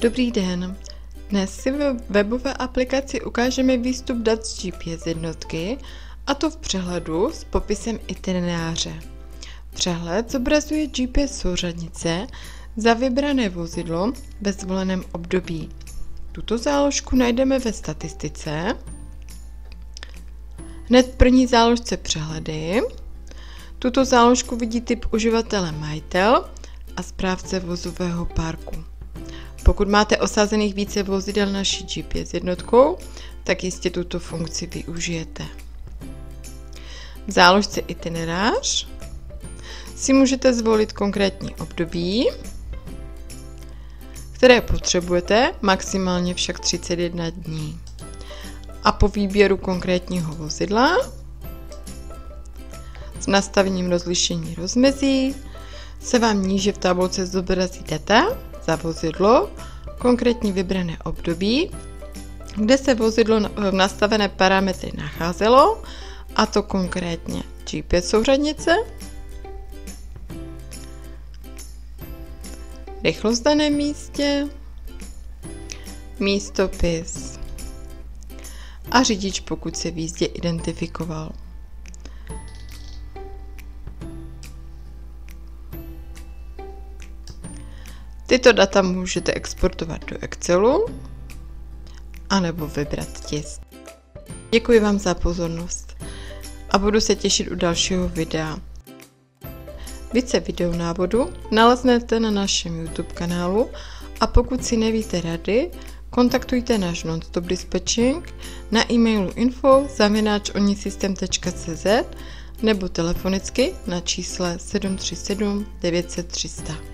Dobrý den, dnes si ve webové aplikaci ukážeme výstup dat z GPS jednotky, a to v přehledu s popisem itineráře. Přehled zobrazuje GPS souřadnice za vybrané vozidlo ve zvoleném období. Tuto záložku najdeme ve statistice, hned v první záložce přehledy. Tuto záložku vidí typ uživatele majitel a správce vozového parku. Pokud máte osazených více vozidel naší GPS jednotkou, tak jistě tuto funkci využijete. V záložce itinerář si můžete zvolit konkrétní období, které potřebujete, maximálně však 31 dní. A po výběru konkrétního vozidla s nastavením rozlišení rozmezí se vám níže v tabulce zobrazí data za vozidlo, konkrétní vybrané období, kde se vozidlo v nastavené parametry nacházelo, a to konkrétně GPS souřadnice, rychlost v daném místě, místopis a řidič, pokud se v jízdě identifikoval. Tyto data můžete exportovat do Excelu anebo vybrat tisk. Děkuji vám za pozornost a budu se těšit u dalšího videa. Více videonávodů naleznete na našem YouTube kanálu a pokud si nevíte rady, kontaktujte náš Nonstop Dispatching na e-mailu info@onisystem.cz nebo telefonicky na čísle 737 900 300.